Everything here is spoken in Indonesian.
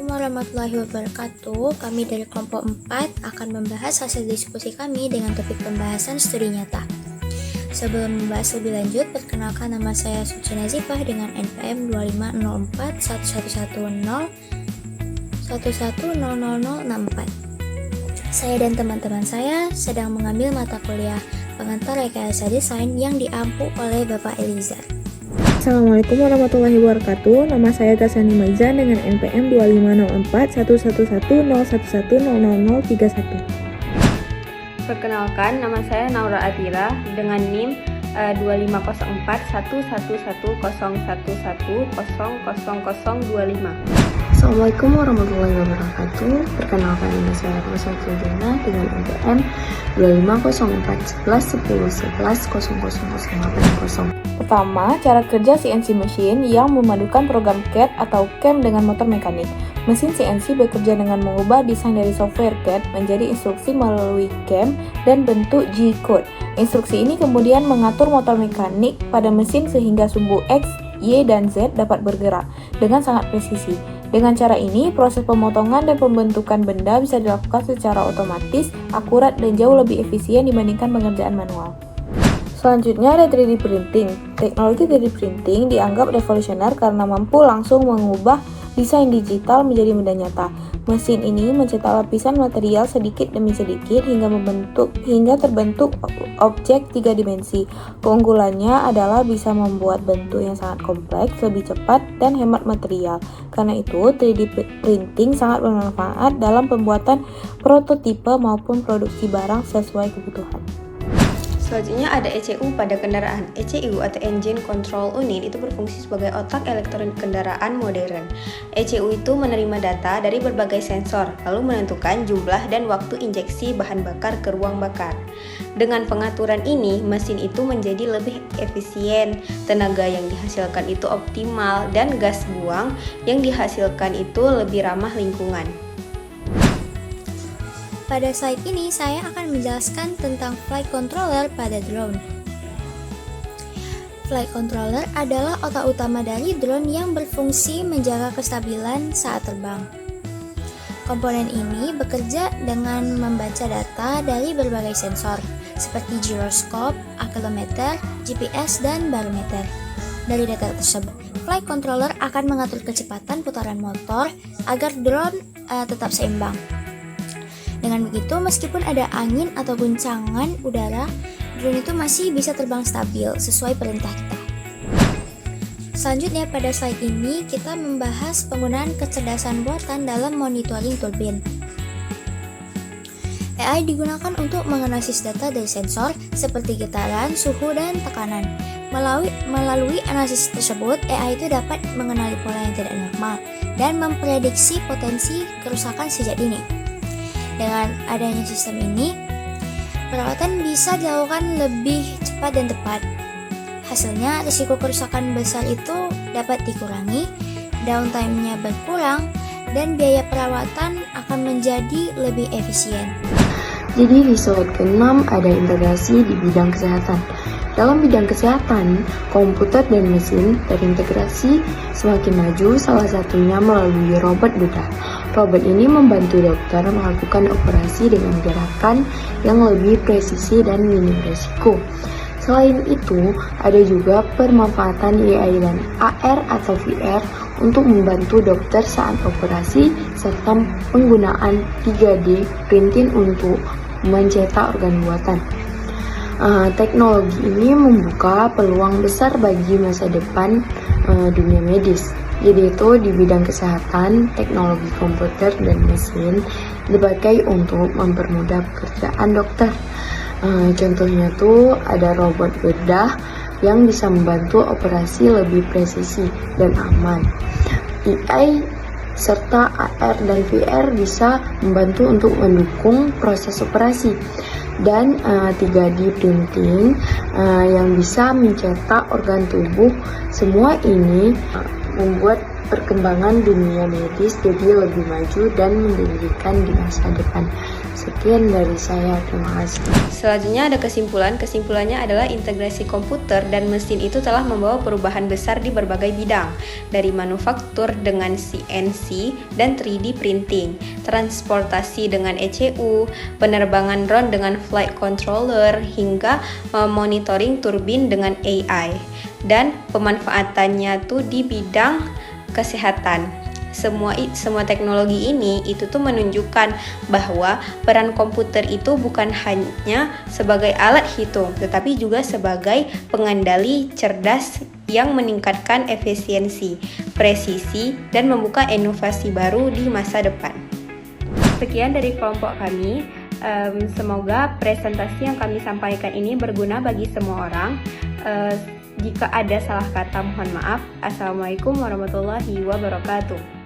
Warahmatullahi wabarakatuh. Kami dari kelompok 4 akan membahas hasil diskusi kami dengan topik pembahasan studi nyata. Sebelum membahas lebih lanjut, perkenalkan nama saya Suci Nazifah dengan NPM 250411100064. Saya dan teman-teman saya sedang mengambil mata kuliah pengantar rekayasa desain yang diampu oleh Bapak Elizar. Assalamualaikum warahmatullahi wabarakatuh. Nama saya Tasani Maizan dengan NPM 25041110110031. Perkenalkan, nama saya Naura Atira dengan NIM 25041110110025. Assalamualaikum warahmatullahi wabarakatuh. Perkenalkan, nama saya Rosa Cendana dengan NPM 25041111100080. Pertama, cara kerja CNC machine yang memadukan program CAD atau CAM dengan motor mekanik. Mesin CNC bekerja dengan mengubah desain dari software CAD menjadi instruksi melalui CAM dan bentuk G-code. Instruksi ini kemudian mengatur motor mekanik pada mesin sehingga sumbu X, Y, dan Z dapat bergerak dengan sangat presisi. Dengan cara ini, proses pemotongan dan pembentukan benda bisa dilakukan secara otomatis, akurat, dan jauh lebih efisien dibandingkan pengerjaan manual. Selanjutnya ada 3D printing. Teknologi 3D printing dianggap revolusioner karena mampu langsung mengubah desain digital menjadi benda nyata. Mesin ini mencetak lapisan material sedikit demi sedikit hingga terbentuk objek 3 dimensi. Keunggulannya adalah bisa membuat bentuk yang sangat kompleks, lebih cepat, dan hemat material. Karena itu, 3D printing sangat bermanfaat dalam pembuatan prototipe maupun produksi barang sesuai kebutuhan. Selanjutnya ada ECU pada kendaraan. ECU atau Engine Control Unit itu berfungsi sebagai otak elektronik kendaraan modern. ECU itu menerima data dari berbagai sensor, lalu menentukan jumlah dan waktu injeksi bahan bakar ke ruang bakar. Dengan pengaturan ini, mesin itu menjadi lebih efisien, tenaga yang dihasilkan itu optimal, dan gas buang yang dihasilkan itu lebih ramah lingkungan. Pada slide ini, saya akan menjelaskan tentang flight controller pada drone. Flight controller adalah otak utama dari drone yang berfungsi menjaga kestabilan saat terbang. Komponen ini bekerja dengan membaca data dari berbagai sensor, seperti gyroscope, accelerometer, GPS, dan barometer. Dari data tersebut, flight controller akan mengatur kecepatan putaran motor agar drone tetap seimbang. Dengan begitu, meskipun ada angin atau guncangan udara, drone itu masih bisa terbang stabil sesuai perintah kita. Selanjutnya, pada slide ini kita membahas penggunaan kecerdasan buatan dalam monitoring turbin. AI digunakan untuk menganalisis data dari sensor seperti getaran, suhu, dan tekanan. Melalui analisis tersebut, AI itu dapat mengenali pola yang tidak normal dan memprediksi potensi kerusakan sejak dini. Dengan adanya sistem ini, perawatan bisa dilakukan lebih cepat dan tepat. Hasilnya, risiko kerusakan besar itu dapat dikurangi, downtime-nya berkurang, dan biaya perawatan akan menjadi lebih efisien. Jadi di slide ke-6 ada integrasi di bidang kesehatan. Dalam bidang kesehatan, komputer dan mesin terintegrasi semakin maju, salah satunya melalui robot bedah. Robot ini membantu dokter melakukan operasi dengan gerakan yang lebih presisi dan minim resiko. Selain itu, ada juga pemanfaatan AI dan AR atau VR untuk membantu dokter saat operasi serta penggunaan 3D printing untuk mencetak organ buatan. Teknologi ini membuka peluang besar bagi masa depan dunia medis. Jadi itu di bidang kesehatan, teknologi komputer dan mesin dipakai untuk mempermudah pekerjaan dokter. Contohnya tuh ada robot bedah yang bisa membantu operasi lebih presisi dan aman. AI serta AR dan VR bisa membantu untuk mendukung proses operasi. Dan 3D printing yang bisa mencetak organ tubuh. Semua ini membuat perkembangan dunia medis jadi lebih maju dan menjanjikan di masa depan. Sekian dari saya, terima kasih. Selanjutnya ada kesimpulan. Kesimpulannya adalah integrasi komputer dan mesin itu telah membawa perubahan besar di berbagai bidang, dari manufaktur dengan CNC dan 3D printing, transportasi dengan ECU, penerbangan drone dengan flight controller, hingga monitoring turbin dengan AI, dan pemanfaatannya tuh di bidang kesehatan. Semua teknologi ini itu tuh menunjukkan bahwa peran komputer itu bukan hanya sebagai alat hitung, tetapi juga sebagai pengendali cerdas yang meningkatkan efisiensi, presisi, dan membuka inovasi baru di masa depan. Sekian dari kelompok kami. Semoga presentasi yang kami sampaikan ini berguna bagi semua orang. Jika ada salah kata, mohon maaf. Assalamualaikum warahmatullahi wabarakatuh.